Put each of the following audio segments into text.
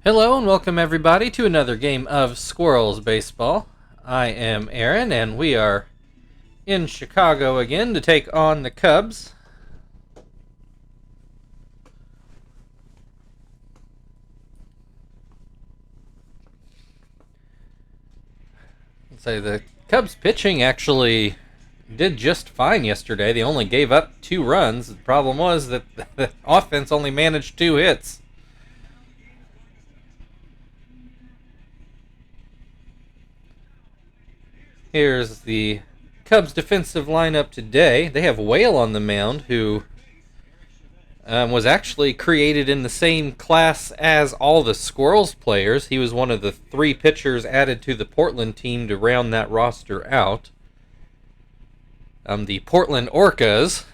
Hello and welcome everybody to another game of Squirrels Baseball. I am Aaron and we are in Chicago again to take on the Cubs. I'd say the Cubs pitching actually did just fine yesterday. They only gave up 2 runs. The problem was that the offense only managed 2 hits. Here's the Cubs defensive lineup today. They have Whale on the mound, who was actually created in the same class as all the Squirrels players. He was one of the 3 pitchers added to the Portland team to round that roster out. The Portland Orcas,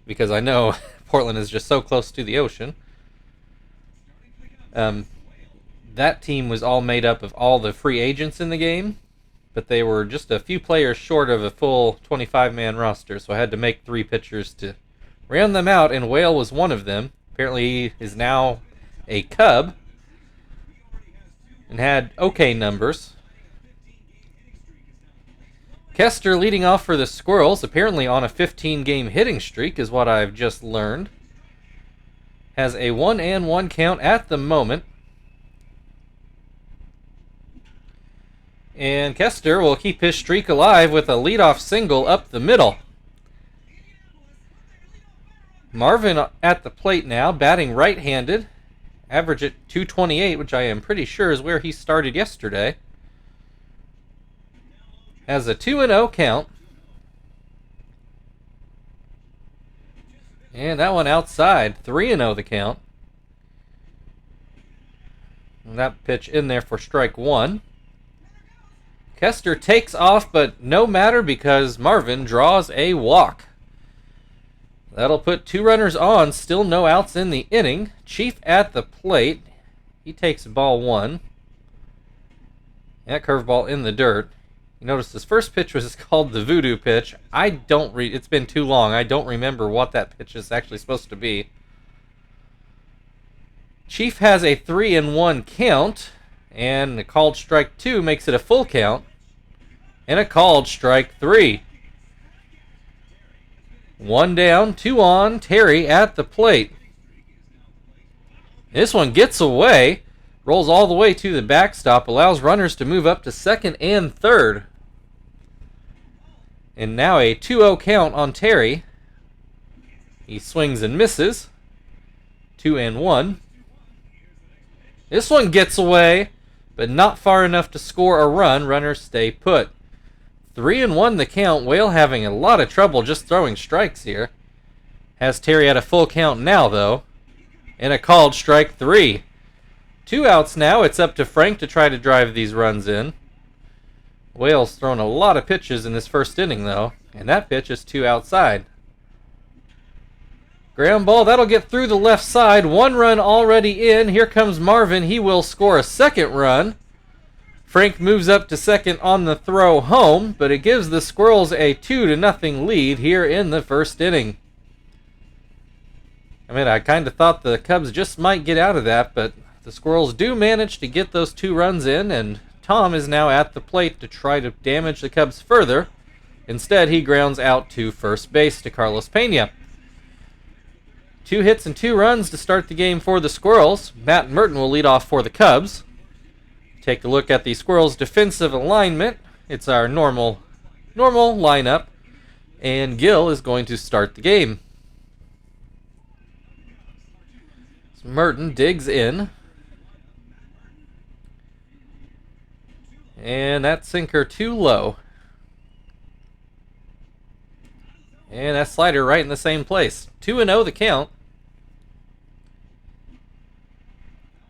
because I know Portland is just so close to the ocean. That team was all made up of all the free agents in the game, but they were just a few players short of a full 25-man roster, so I had to make 3 pitchers to round them out, and Whale was one of them. Apparently he is now a Cub and had okay numbers. Kester leading off for the Squirrels, apparently on a 15-game hitting streak is what I've just learned. Has a 1-1 count at the moment. And Kester will keep his streak alive with a leadoff single up the middle. Marvin at the plate now, batting right-handed. Average at .228, which I am pretty sure is where he started yesterday. Has a 2-0 count. And that one outside, 3-0 the count. And that pitch in there for strike 1. Kester takes off, but no matter because Marvin draws a walk. That'll put 2 runners on, still no outs in the inning. Chief at the plate. He takes ball 1. That curveball in the dirt. You notice his first pitch was called the voodoo pitch. It's been too long. I don't remember what that pitch is actually supposed to be. Chief has a 3-1 count. And a called strike 2 makes it a full count. And a called strike 3. 1 down, 2 on. Terry at the plate. This one gets away. Rolls all the way to the backstop. Allows runners to move up to second and third. And now a 2-0 count on Terry. He swings and misses. 2-1. This one gets away, but not far enough to score a run. Runners stay put. 3-1 the count. Whale having a lot of trouble just throwing strikes here. Has Terry at a full count now, though. And a called strike 3. 2 outs now. It's up to Frank to try to drive these runs in. Whale's thrown a lot of pitches in this first inning, though. And that pitch is 2 outside. Ground ball, that'll get through the left side. 1 run already in. Here comes Marvin. He will score a second run. Frank moves up to second on the throw home, but it gives the Squirrels a 2-0 lead here in the first inning. I kind of thought the Cubs just might get out of that, but the Squirrels do manage to get those 2 runs in, and Tom is now at the plate to try to damage the Cubs further. Instead, he grounds out to first base to Carlos Pena. 2 hits and 2 runs to start the game for the Squirrels. Matt Merton will lead off for the Cubs. Take a look at the Squirrels' defensive alignment. It's our normal lineup. And Gill is going to start the game. So Merton digs in. And that sinker too low. And that slider right in the same place. 2-0 the count.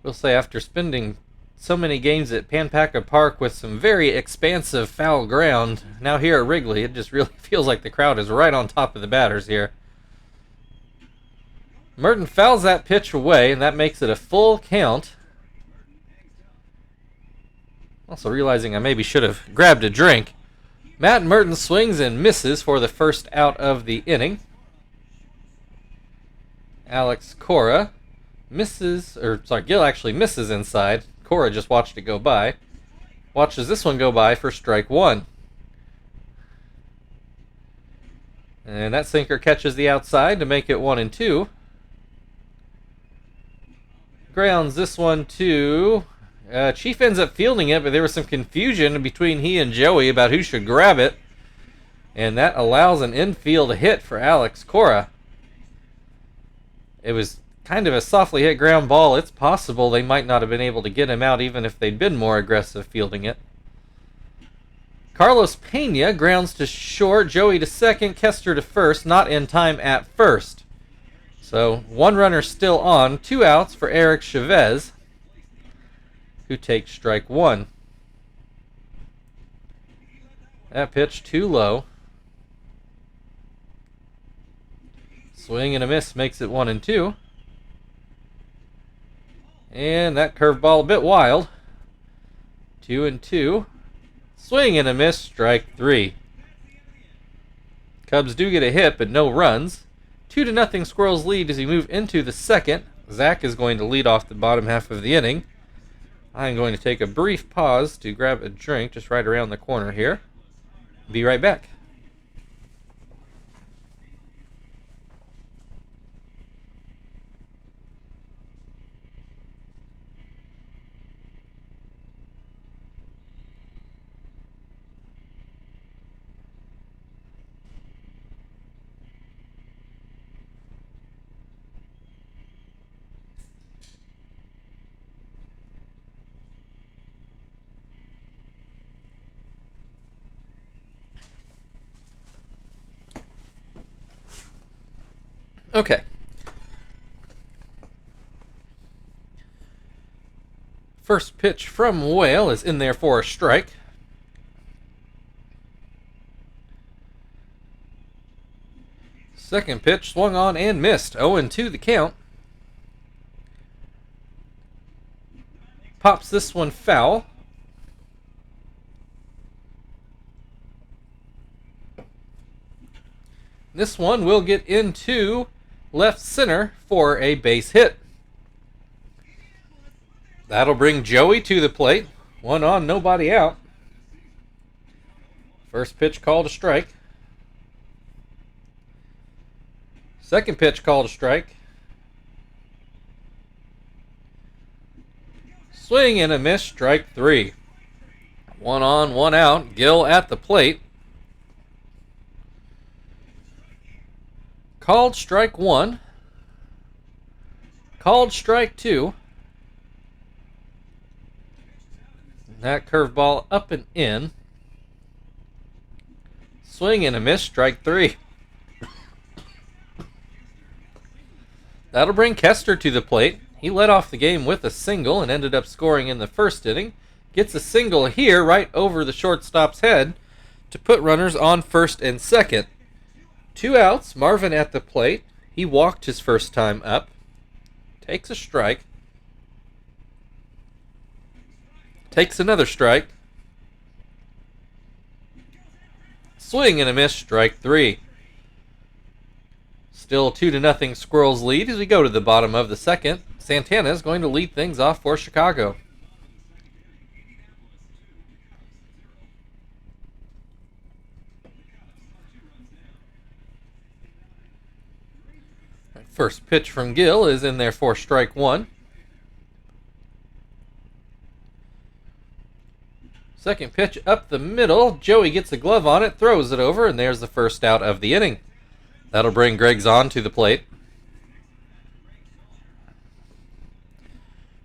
We'll say after spending so many games at Panpaca Park with some very expansive foul ground, now here at Wrigley, it just really feels like the crowd is right on top of the batters here. Merton fouls that pitch away, and that makes it a full count. Also realizing I maybe should have grabbed a drink. Matt Merton swings and misses for the first out of the inning. Alex Cora Gil actually misses inside. Cora just watched it go by. Watches this one go by for strike one. And that sinker catches the outside to make it 1-2. Grounds this one to... Chief ends up fielding it, but there was some confusion between he and Joey about who should grab it. And that allows an infield hit for Alex Cora. It was kind of a softly hit ground ball. It's possible they might not have been able to get him out even if they'd been more aggressive fielding it. Carlos Pena grounds to short, Joey to second, Kester to first, not in time at first. So one runner still on, 2 outs for Eric Chavez, who takes strike one. That pitch too low. Swing and a miss makes it 1-2. And that curveball a bit wild. 2-2. Swing and a miss, strike three. Cubs do get a hit, but no runs. 2-0 Squirrels lead as we move into the second. Zach is going to lead off the bottom half of the inning. I'm going to take a brief pause to grab a drink just right around the corner here. Be right back. Okay. First pitch from Whale is in there for a strike. Second pitch swung on and missed. 0-2 the count. Pops this one foul. This one will get into left center for a base hit. That'll bring Joey to the plate. 1 on, nobody out. First pitch called a strike. Second pitch called a strike. Swing and a miss, strike three. 1 on, 1 out. Gil at the plate. Called strike one. Called strike two. That curveball up and in. Swing and a miss, strike three. That'll bring Kester to the plate. He led off the game with a single and ended up scoring in the first inning. Gets a single here right over the shortstop's head to put runners on first and second. 2 outs, Marvin at the plate. He walked his first time up. Takes a strike. Takes another strike. Swing and a miss, strike three. Still 2-0 Squirrels lead as we go to the bottom of the second. Santana is going to lead things off for Chicago. First pitch from Gil is in there for strike one. Second pitch up the middle. Joey gets a glove on it, throws it over, and there's the first out of the inning. That'll bring Greg Zahn to the plate.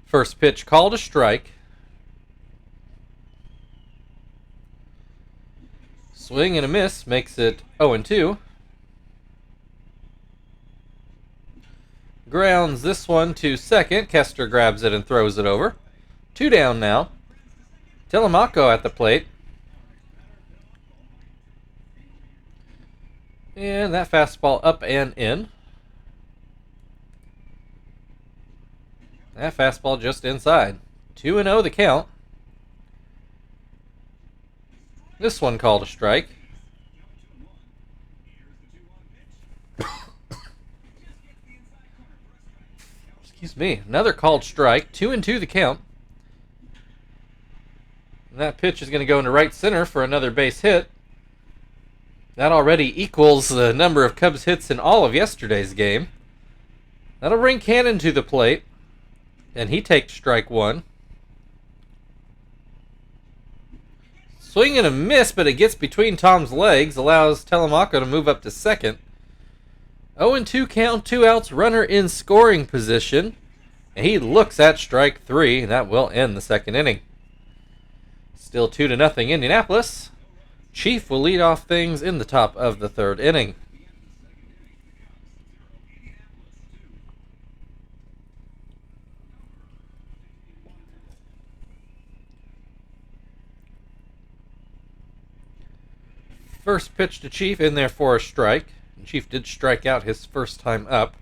First pitch called a strike. Swing and a miss makes it 0-2. Grounds this one to second. Kester grabs it and throws it over. 2 down now. Telemaco at the plate. And that fastball up and in. That fastball just inside. 2-0 the count. This one called a strike. Excuse me. Another called strike. 2-2 the count. And that pitch is going to go into right center for another base hit. That already equals the number of Cubs hits in all of yesterday's game. That'll bring Cannon to the plate. And he takes strike one. Swing and a miss, but it gets between Tom's legs. Allows Telemaco to move up to second. 0-2 count, 2 outs, runner in scoring position. And he looks at strike three, and that will end the second inning. Still 2-0 Indianapolis. Chief will lead off things in the top of the third inning. First pitch to Chief, in there for a strike. And Chief did strike out his first time up.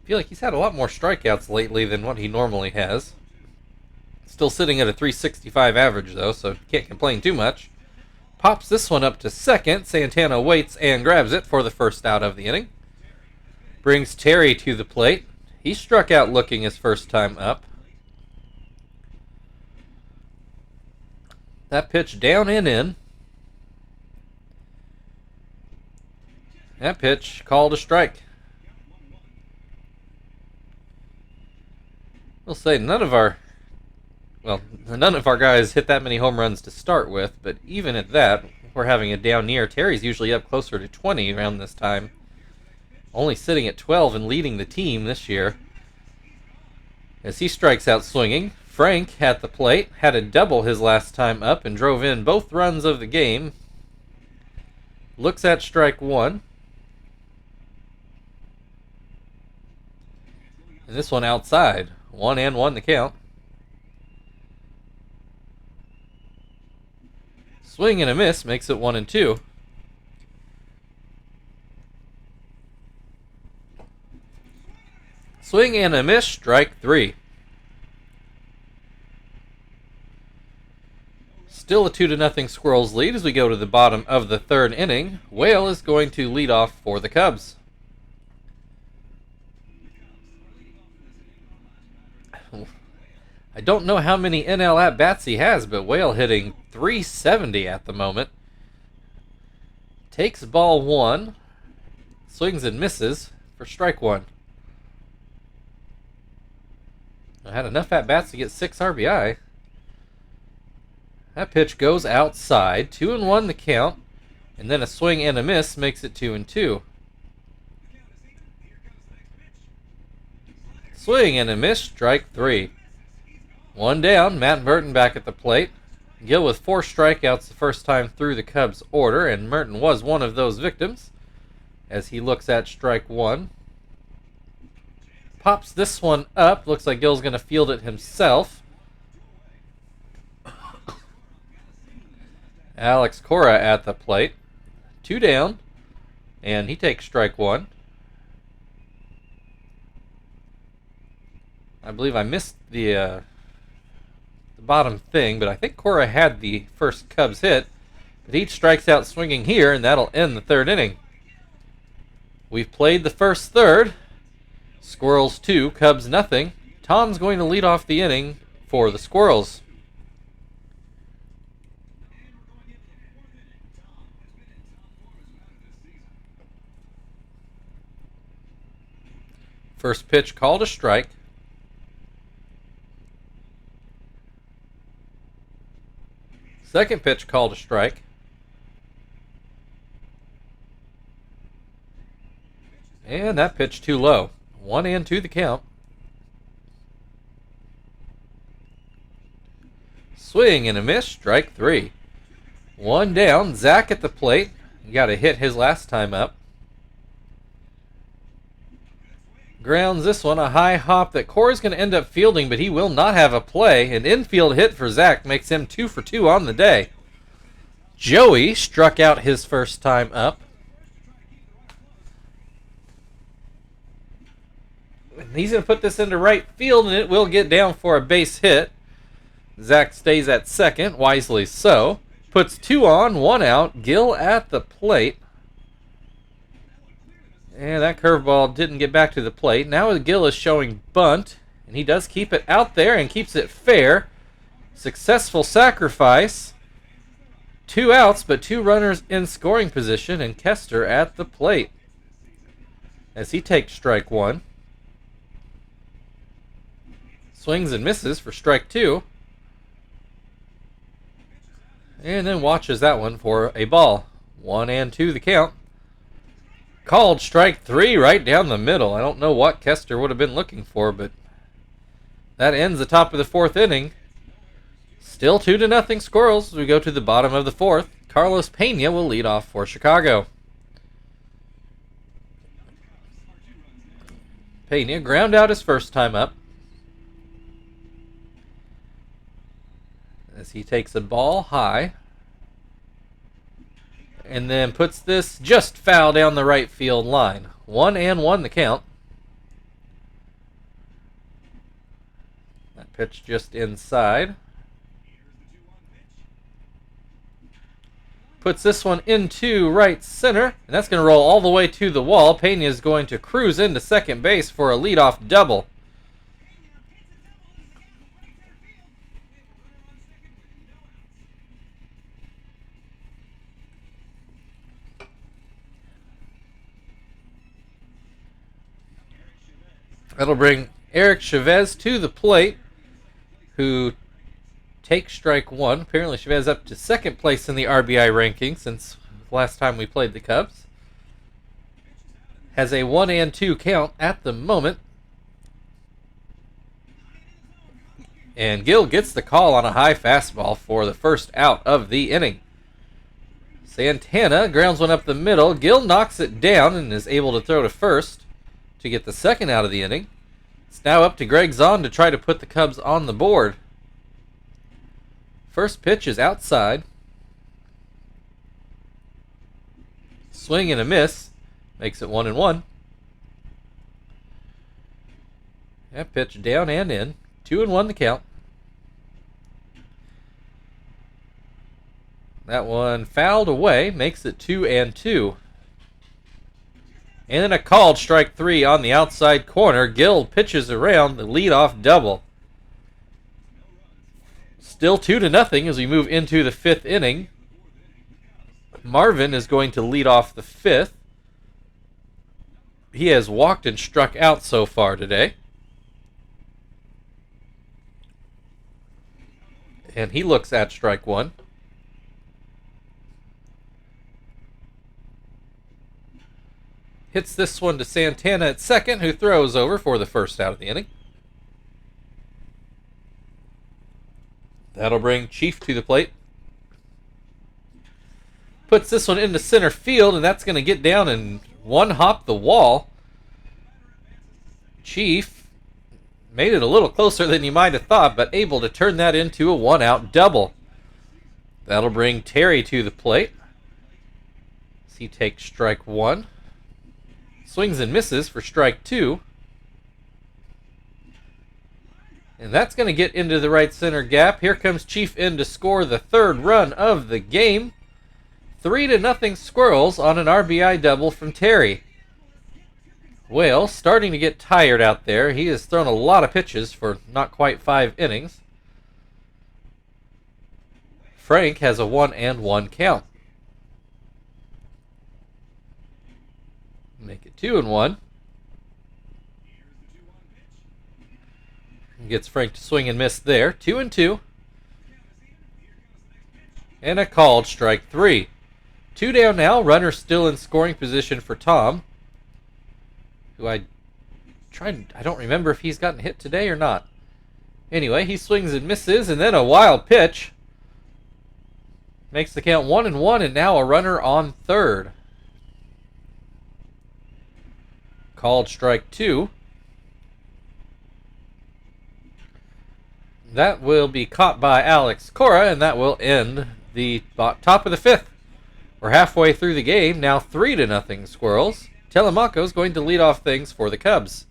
I feel like he's had a lot more strikeouts lately than what he normally has. Still sitting at a 365 average, though, so can't complain too much. Pops this one up to second. Santana waits and grabs it for the first out of the inning. Brings Terry to the plate. He struck out looking his first time up. That pitch down and in. That pitch called a strike. We'll say none of our guys hit that many home runs to start with, but even at that, we're having a down year. Terry's usually up closer to 20 around this time. Only sitting at 12 and leading the team this year. As he strikes out swinging, Frank at the plate had a double his last time up and drove in both runs of the game. Looks at strike one. And this one outside. 1-1 the count. Swing and a miss makes it 1-2. Swing and a miss, strike three. Still a 2-0 Squirrels lead as we go to the bottom of the third inning. Whale is going to lead off for the Cubs. I don't know how many NL at-bats he has, but Whale hitting .370 at the moment. Takes ball one. Swings and misses for strike one. I had enough at-bats to get 6 RBI. That pitch goes outside. 2-1 the count. And then a swing and a miss makes it 2-2. Swing and a miss, strike three. One down, Matt Merton back at the plate. Gill with 4 strikeouts the first time through the Cubs' order, and Merton was one of those victims as he looks at strike one. Pops this one up. Looks like Gill's going to field it himself. Alex Cora at the plate. 2 down, and he takes strike one. I believe I missed the bottom thing, but I think Cora had the first Cubs hit. But he strikes out swinging here, and that'll end the third inning. We've played the first third. Squirrels 2, Cubs nothing. Tom's going to lead off the inning for the Squirrels. First pitch called a strike. Second pitch called a strike. And that pitch too low. 1-2 the count. Swing and a miss, strike three. One down, Zach at the plate. He got a hit his last time up. Grounds this one, a high hop that Cora's going to end up fielding, but he will not have a play. An infield hit for Zach makes him 2 for 2 on the day. Joey struck out his first time up. He's going to put this into right field, and it will get down for a base hit. Zach stays at second, wisely so. Puts 2 on, 1 out. Gill at the plate. And that curveball didn't get back to the plate. Now Gill is showing bunt, and he does keep it out there and keeps it fair. Successful sacrifice. 2 outs, but 2 runners in scoring position, and Kester at the plate as he takes strike 1. Swings and misses for strike 2. And then watches that one for a ball. 1-2 the count. Called strike 3 right down the middle. I don't know what Kester would have been looking for, but that ends the top of the 4th inning. Still 2-0 Squirrels as we go to the bottom of the 4th. Carlos Pena will lead off for Chicago. Pena ground out his first time up as he takes a ball high and then puts this just foul down the right field line. 1-1 the count. That pitch just inside. Puts this one into right center, and that's going to roll all the way to the wall. Pena is going to cruise into second base for a leadoff double. That'll bring Eric Chavez to the plate, who takes strike 1. Apparently Chavez up to second place in the RBI ranking since last time we played the Cubs. Has a 1-2 count at the moment. And Gill gets the call on a high fastball for the first out of the inning. Santana grounds one up the middle. Gill knocks it down and is able to throw to first to get the second out of the inning. It's now up to Greg Zahn to try to put the Cubs on the board. First pitch is outside. Swing and a miss. Makes it 1-1. That pitch down and in. 2-1 the count. That one fouled away. Makes it 2-2. And then a called strike 3 on the outside corner. Gill pitches around the leadoff double. Still 2-0 as we move into the 5th inning. Marvin is going to lead off the 5th. He has walked and struck out so far today. And he looks at strike 1. Hits this one to Santana at second, who throws over for the first out of the inning. That'll bring Chief to the plate. Puts this one into center field, and that's going to get down and one-hop the wall. Chief made it a little closer than you might have thought, but able to turn that into a one-out double. That'll bring Terry to the plate. As he takes strike 1. Swings and misses for strike 2. And that's going to get into the right center gap. Here comes Chief in to score the 3rd run of the game. 3-0 Squirrels on an RBI double from Terry. Well, starting to get tired out there. He has thrown a lot of pitches for not quite 5 innings. Frank has a 1-1 count. Make it 2-1. Gets Frank to swing and miss there. 2-2. And a called strike 3. 2 down now. Runner still in scoring position for Tom, who I don't remember if he's gotten hit today or not. Anyway, he swings and misses, and then a wild pitch makes the count 1-1, and now a runner on third. Called strike 2. That will be caught by Alex Cora, and that will end the top of the 5th. We're halfway through the game, now 3-0 Squirrels. Telemaco's going to lead off things for the Cubs.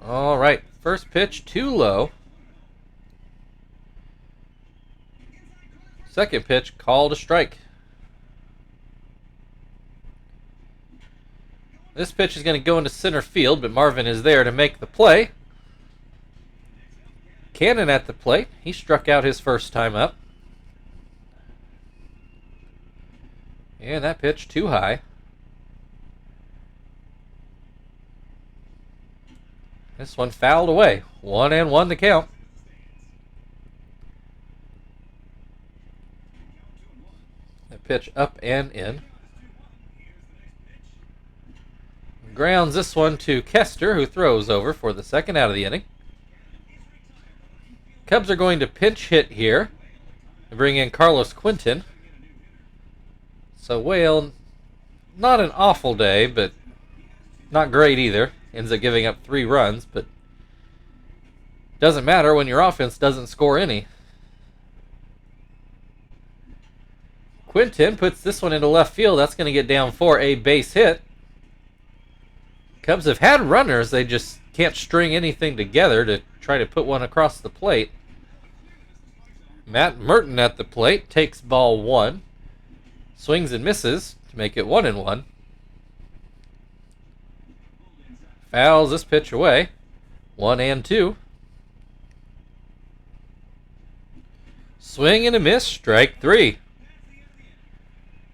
All right, first pitch too low. Second pitch called a strike. This pitch is going to go into center field, but Marvin is there to make the play. Cannon at the plate. He struck out his first time up. And that pitch too high. This one fouled away. 1-1 the count. That pitch up and in. Grounds this one to Kester, who throws over for the second out of the inning. Cubs are going to pinch hit here and bring in Carlos Quinton. So Whale, not an awful day, but not great either. Ends up giving up 3 runs, but doesn't matter when your offense doesn't score any. Quinton puts this one into left field. That's going to get down for a base hit. Cubs have had runners. They just can't string anything together to try to put one across the plate. Matt Merton at the plate takes ball 1. Swings and misses to make it 1-1. Fouls this pitch away. 1-2. Swing and a miss. Strike 3.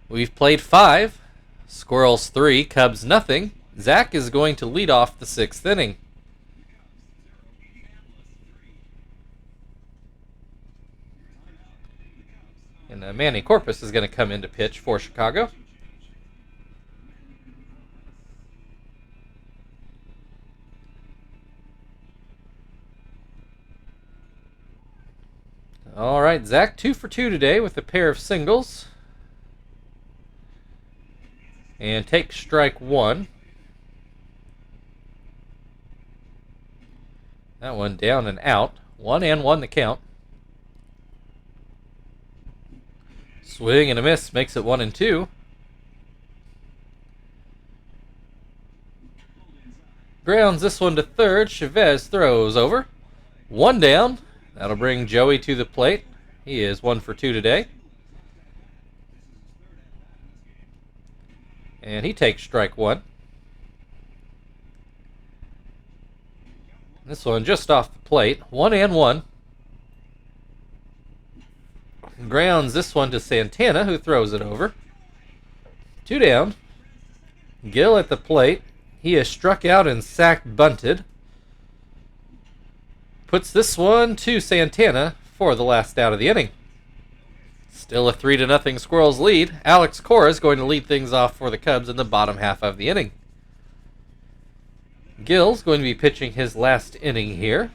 We've played 5. Squirrels 3. Cubs nothing. Zach is going to lead off the 6th inning. And Manny Corpus is going to come in to pitch for Chicago. All right, Zach 2 for 2 today with a pair of singles. And takes strike 1. That one down and out. 1-1 the count. Swing and a miss makes it 1-2. Grounds this one to third. Chavez throws over. 1 down. That'll bring Joey to the plate. He is 1 for 2 today. And he takes strike 1. This one just off the plate. 1-1. Grounds this one to Santana, who throws it over. 2 down. Gill at the plate. He is struck out and sacked bunted. Puts this one to Santana for the last out of the inning. Still a 3-0 Squirrels lead. Alex Cora is going to lead things off for the Cubs in the bottom half of the inning. Gill's going to be pitching his last inning here.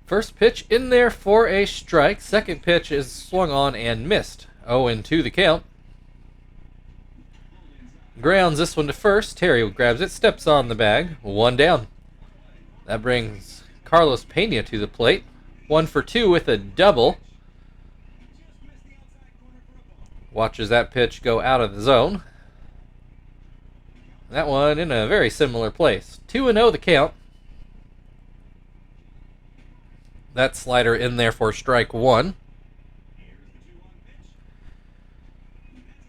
First pitch in there for a strike. Second pitch is swung on and missed. 0-2 the count. Grounds this one to first. Terry grabs it, steps on the bag. 1 down. That brings Carlos Pena to the plate. 1 for 2 with a double. Watches that pitch go out of the zone. That one in a very similar place. 2-0 the count. That slider in there for strike 1.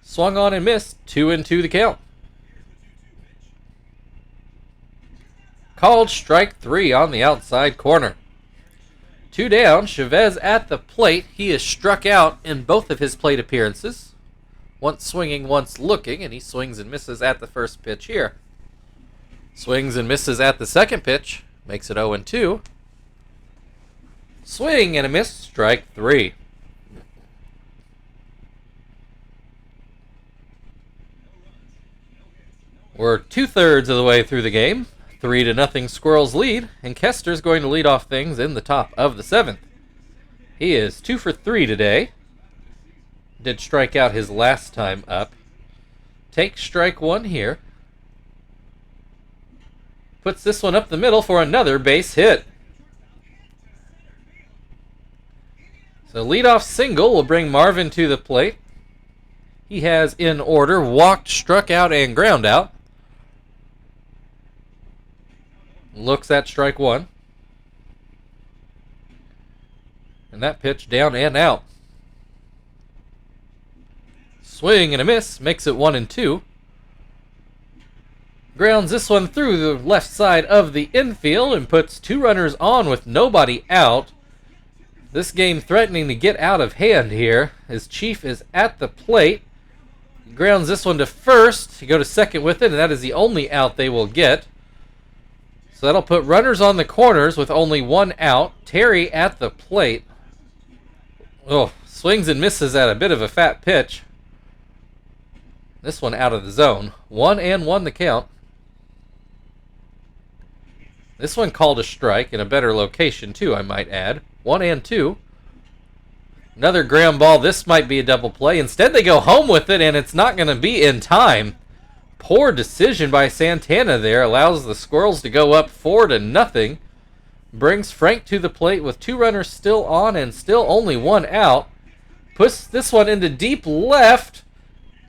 Swung on and missed. 2-2 the count. Called strike 3 on the outside corner. 2 down. Chavez at the plate. He is struck out in both of his plate appearances. Once swinging, once looking, and he swings and misses at the first pitch here. Swings and misses at the second pitch. Makes it 0-2. Swing and a miss. Strike 3. We're 2/3 of the way through the game. 3-0 Squirrels lead, and Kester's going to lead off things in the top of the 7th. He is 2 for 3 today. Did strike out his last time up. Takes strike 1 here. Puts this one up the middle for another base hit. So leadoff single will bring Marvin to the plate. He has, in order, walked, struck out, and ground out. Looks at strike one. And that pitch down and out. Swing and a miss. Makes it 1-2. Grounds this one through the left side of the infield and puts 2 runners on with nobody out. This game threatening to get out of hand here as Chief is at the plate. Grounds this one to first. You go to second with it, and that is the only out they will get. So that'll put runners on the corners with only 1 out. Terry at the plate. Oh, swings and misses at a bit of a fat pitch. This one out of the zone. 1-1 the count. This one called a strike in a better location too, I might add. 1-2. Another ground ball. This might be a double play. Instead, they go home with it, and it's not going to be in time. Poor decision by Santana there. Allows the Squirrels to go up 4-0. Brings Frank to the plate with 2 runners still on and still only 1 out. Puts this one into deep left,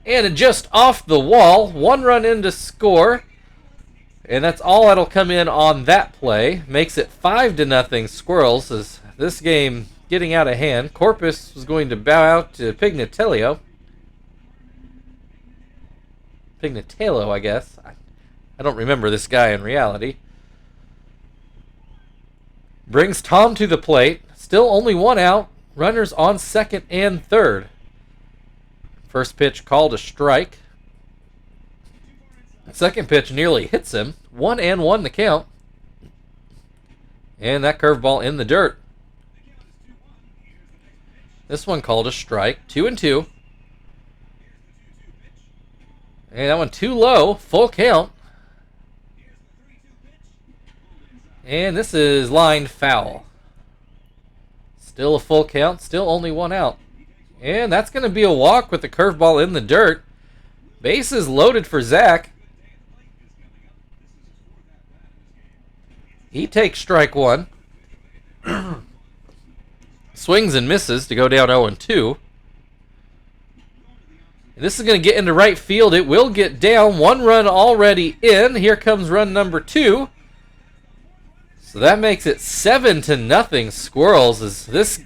and just off the wall. 1 run in to score. And that's all that'll come in on that play. Makes it 5-0 Squirrels as this game getting out of hand. Corpus was going to bow out to Pignatello. I guess. I don't remember this guy in reality. Brings Tom to the plate. Still only 1 out. Runners on second and third. First pitch called a strike. Second pitch nearly hits him. 1-1 the count. And that curveball in the dirt. This one called a strike. 2-2. And that one too low. Full count. And this is lined foul. Still a full count. Still only 1 out. And that's going to be a walk with the curveball in the dirt. Bases loaded for Zach. He takes strike 1. Swings and misses to go down 0-2. And this is going to get into right field. It will get down. 1 run already in. Here comes run number 2. So that makes it 7-0 Squirrels. As this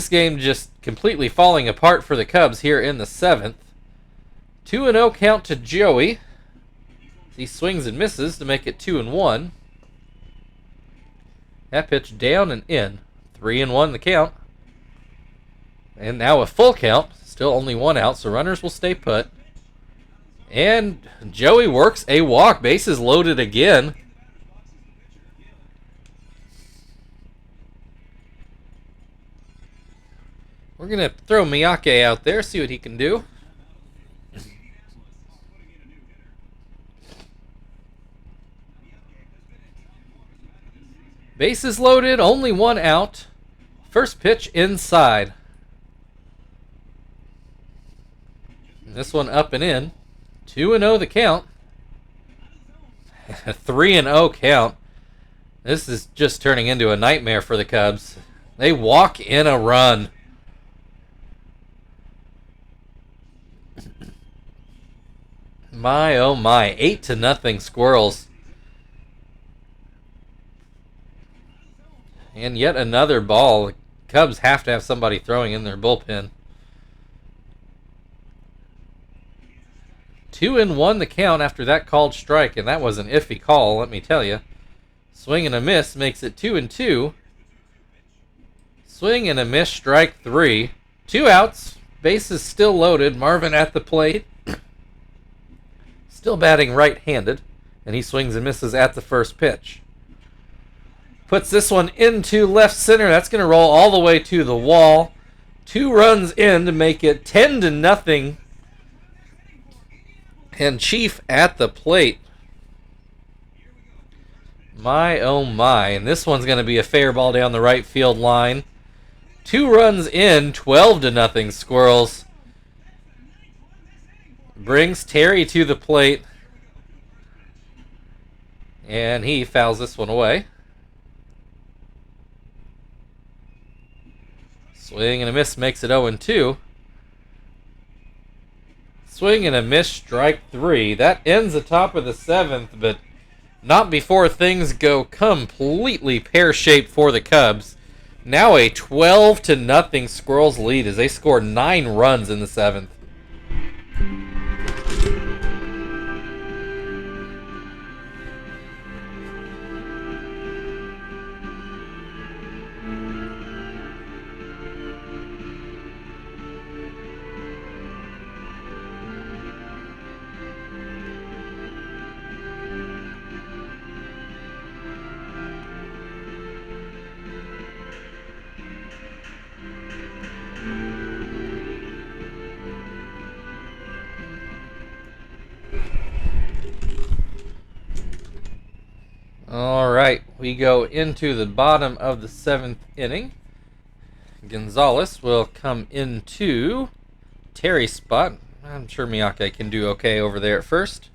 game just completely falling apart for the Cubs here in the 7th. 2-0 count to Joey. He swings and misses to make it 2-1. That pitch down and in. 3-1 the count. And now a full count. Still only 1 out, so runners will stay put. And Joey works a walk. Bases loaded again. We're going to throw Miyake out there, see what he can do. Bases loaded, only 1 out. First pitch inside. This one up and in. 2-0 the count. 3-0 count. This is just turning into a nightmare for the Cubs. They walk in a run. My, oh my. 8-0 Squirrels. And yet another ball. The Cubs have to have somebody throwing in their bullpen. 2-1 the count after that called strike, and that was an iffy call, let me tell you. Swing and a miss makes it 2-2. Swing and a miss, strike 3. 2 outs, bases still loaded. Marvin at the plate. Still batting right-handed, and he swings and misses at the first pitch. Puts this one into left center. That's going to roll all the way to the wall. 2 runs in to make it 10-0. And Chief at the plate. My, oh my. And this one's going to be a fair ball down the right field line. 2 runs in, 12-0 Squirrels. Brings Terry to the plate. And he fouls this one away. Swing and a miss makes it 0-2. Swing and a miss, strike 3. That ends the top of the 7th, but Not before things go completely pear-shaped for the Cubs. Now a 12-0 Squirrels lead as they score 9 runs in the 7th. Alright, we go into the bottom of the 7th inning. Gonzalez will come into Terry's spot. I'm sure Miyake can do okay over there at first.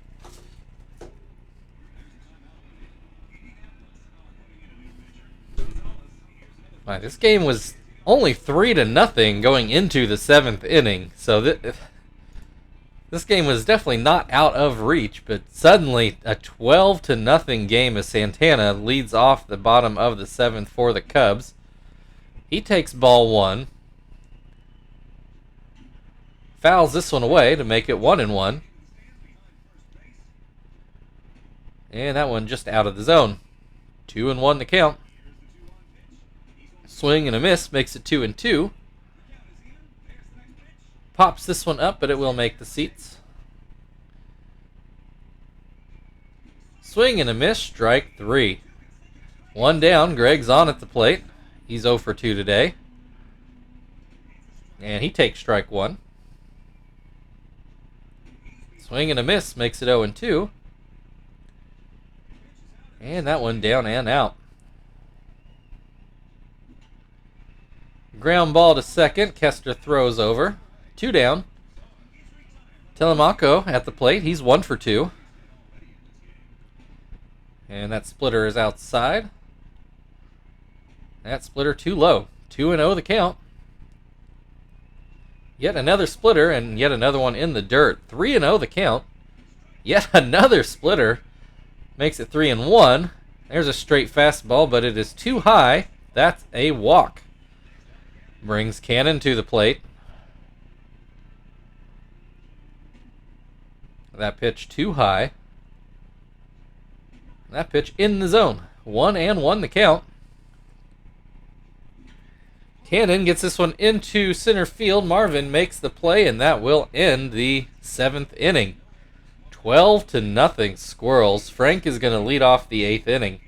Right, this game was only 3-0 going into the 7th inning, so this game was definitely not out of reach, but suddenly a 12-0 game as Santana leads off the bottom of the 7th for the Cubs. He takes ball 1. Fouls this one away to make it 1-1. And that one just out of the zone. 2-1 to count. Swing and a miss makes it 2-2. Pops this one up, but it will make the seats. Swing and a miss, strike 3. 1 down, Greg's on at the plate. He's 0 for 2 today. And he takes strike 1. Swing and a miss makes it 0-2. And that one down and out. Ground ball to second. Kester throws over. 2 down. Telemaco at the plate. He's 1 for 2. And that splitter is outside. That splitter too low. 2-0 the count. Yet another splitter and yet another one in the dirt. 3-0 the count. Yet another splitter. Makes it 3-1. There's a straight fastball, but it is too high. That's a walk. Brings Cannon to the plate. That pitch too high. That pitch in the zone. 1-1 the count. Cannon gets this one into center field. Marvin makes the play, and that will end the 7th inning. 12-0 Squirrels. Frank is going to lead off the 8th inning.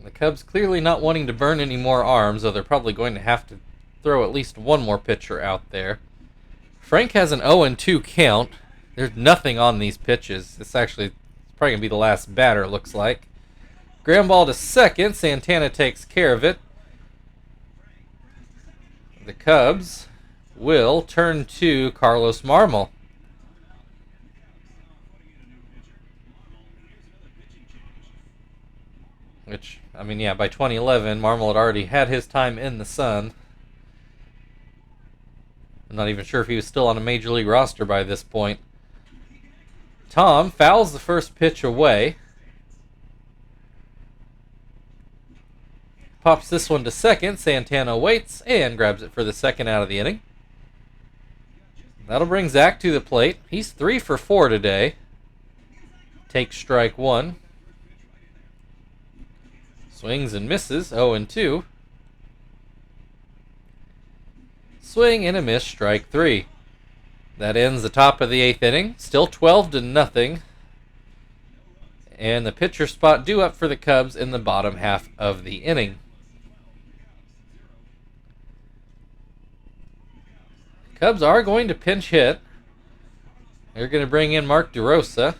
The Cubs clearly not wanting to burn any more arms, though they're probably going to have to throw at least one more pitcher out there. Frank has an 0-2 count. There's nothing on these pitches. It's probably going to be the last batter, looks like. Ground ball to second. Santana takes care of it. The Cubs will turn to Carlos Marmol. Which, I mean, yeah, by 2011, Marmol had already had his time in the sun. I'm not even sure if he was still on a major league roster by this point. Tom fouls the first pitch away. Pops this one to second. Santana waits and grabs it for the second out of the inning. That'll bring Zach to the plate. He's 3 for 4 today. Takes strike 1. Swings and misses, 0-2. Swing and a miss, strike 3. That ends the top of the 8th inning. Still 12-0. And the pitcher spot due up for the Cubs in the bottom half of the inning. Cubs are going to pinch hit. They're going to bring in Mark DeRosa.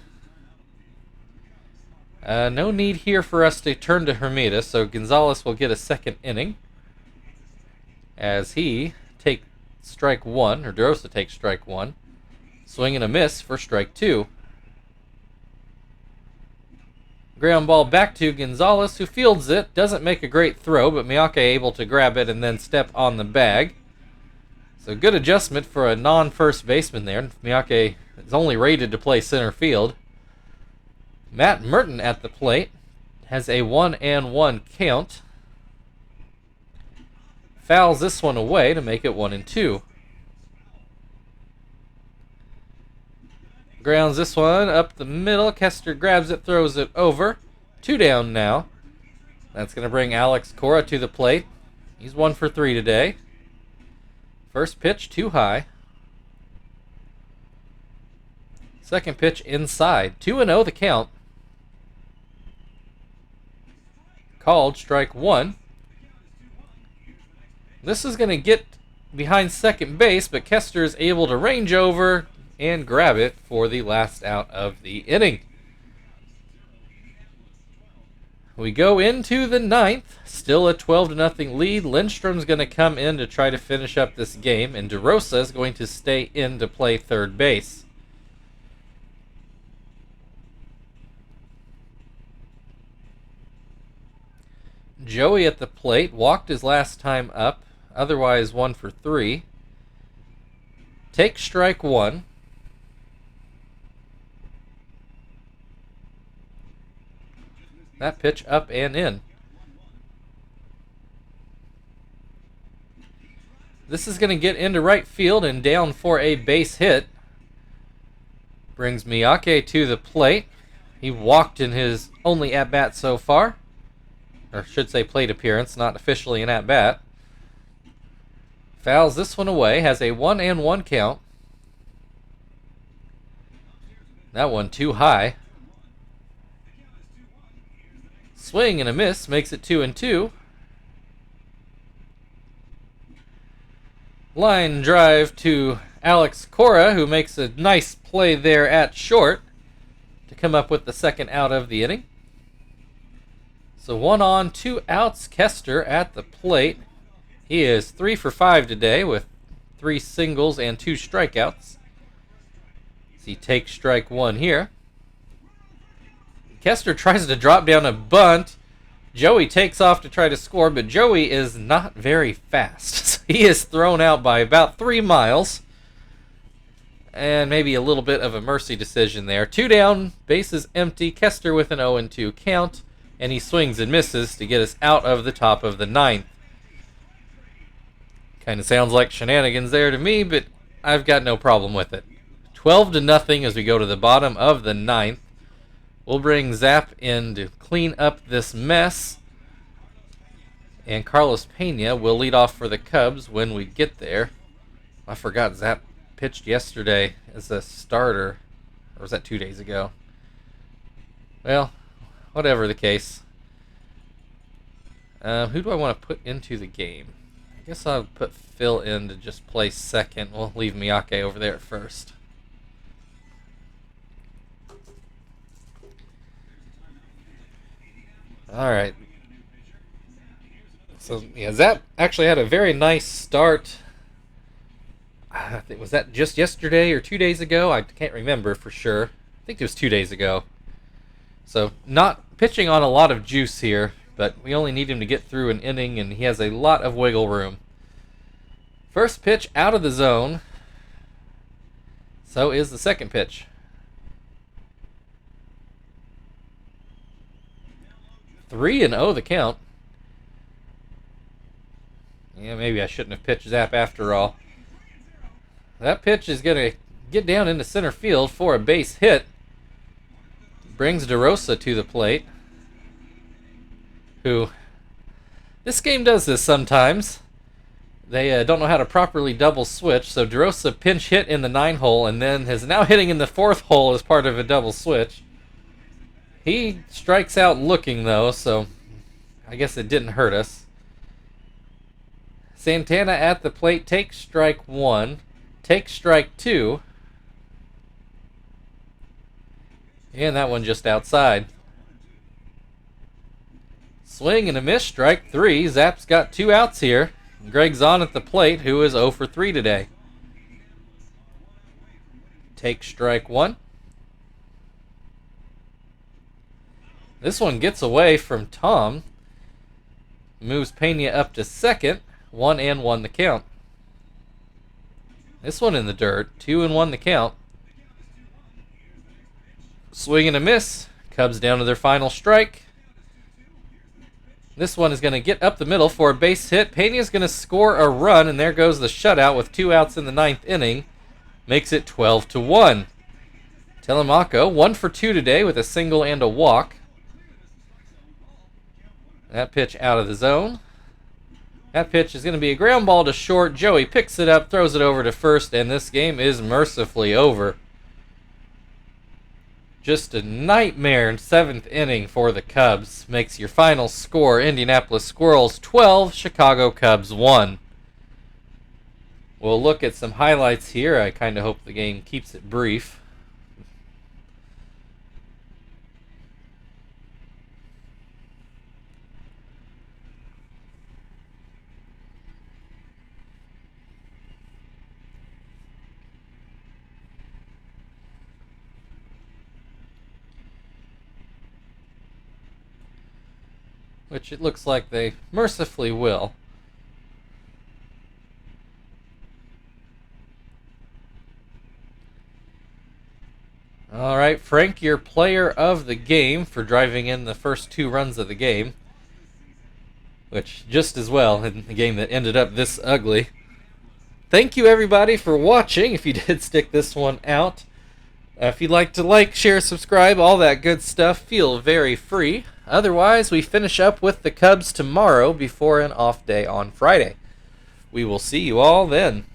No need here for us to turn to Hermida, so Gonzalez will get a second inning as he takes strike 1, or DeRosa takes strike 1. Swing and a miss for strike 2. Ground ball back to Gonzalez, who fields it. Doesn't make a great throw, but Miyake able to grab it and then step on the bag. So good adjustment for a non-first baseman there. Miyake is only rated to play center field. Matt Merton at the plate has a 1-1 count. Fouls this one away to make it 1-2. Grounds this one up the middle. Kester grabs it, throws it over. 2 down now. That's going to bring Alex Cora to the plate. He's 1 for 3 today. First pitch too high. Second pitch inside. 2-0 the count. Called strike 1. This is going to get behind second base, but Kester is able to range over and grab it for the last out of the inning. We go into the 9th, still a 12-0 lead. Lindstrom's going to come in to try to finish up this game, and DeRosa is going to stay in to play third base. Joey at the plate, walked his last time up, otherwise 1 for 3. Take strike 1. That pitch up and in. This is going to get into right field and down for a base hit. Brings Miyake to the plate. He walked in his only at-bat so far. Or should say plate appearance, not officially an at-bat. Fouls this one away, has a 1-1 count. That one too high. Swing and a miss makes it 2-2. Line drive to Alex Cora, who makes a nice play there at short to come up with the second out of the inning. So 1 on, 2 outs. Kester at the plate. He is 3 for 5 today with 3 singles and 2 strikeouts. So he takes strike 1 here. Kester tries to drop down a bunt. Joey takes off to try to score, but Joey is not very fast. So he is thrown out by about 3 miles. And maybe a little bit of a mercy decision there. 2 down, bases empty. Kester with an 0-2 count. And he swings and misses to get us out of the top of the 9th. Kind of sounds like shenanigans there to me, but I've got no problem with it. 12-0 as we go to the bottom of the 9th. We'll bring Zap in to clean up this mess. And Carlos Pena will lead off for the Cubs when we get there. I forgot Zap pitched yesterday as a starter. Or was that 2 days ago? Well, whatever the case. Who do I want to put into the game? I guess I'll put Phil in to just play second. We'll leave Miyake over there at first. Alright. So, yeah, Zap actually had a very nice start. I think, was that just yesterday or 2 days ago? I can't remember for sure. I think it was 2 days ago. So, not pitching on a lot of juice here, but we only need him to get through an inning, and he has a lot of wiggle room. First pitch out of the zone. So is the second pitch. 3-0 the count. Yeah, maybe I shouldn't have pitched Zap after all. That pitch is going to get down into center field for a base hit. Brings DeRosa to the plate. Who, this game does this sometimes. They don't know how to properly double switch, so DeRosa pinch hit in the 9-hole and then is now hitting in the 4th hole as part of a double switch. He strikes out looking, though, so I guess it didn't hurt us. Santana at the plate takes strike 1, takes strike 2, and that one just outside. Swing and a miss, strike 3. Zap's got 2 outs here. Greg's on at the plate, who is 0 for 3 today. Take strike 1. This one gets away from Tom. Moves Pena up to second. 1-1 the count. This one in the dirt. 2-1 the count. Swing and a miss. Cubs down to their final strike. This one is going to get up the middle for a base hit. Pena's going to score a run, and there goes the shutout with 2 outs in the 9th inning. Makes it 12-1. Telemaco, 1 for 2 today with a single and a walk. That pitch out of the zone. That pitch is going to be a ground ball to short. Joey picks it up, throws it over to first, and this game is mercifully over. Just a nightmare in 7th inning for the Cubs. Makes your final score Indianapolis Squirrels 12, Chicago Cubs 1. We'll look at some highlights here. I kind of hope the game keeps it brief. Which it looks like they mercifully will. All right, Frank, your player of the game for driving in the first 2 runs of the game. Which, just as well, in the game that ended up this ugly. Thank you, everybody, for watching, if you did stick this one out. If you'd like to like, share, subscribe, all that good stuff, feel very free. Otherwise, we finish up with the Cubs tomorrow before an off day on Friday. We will see you all then.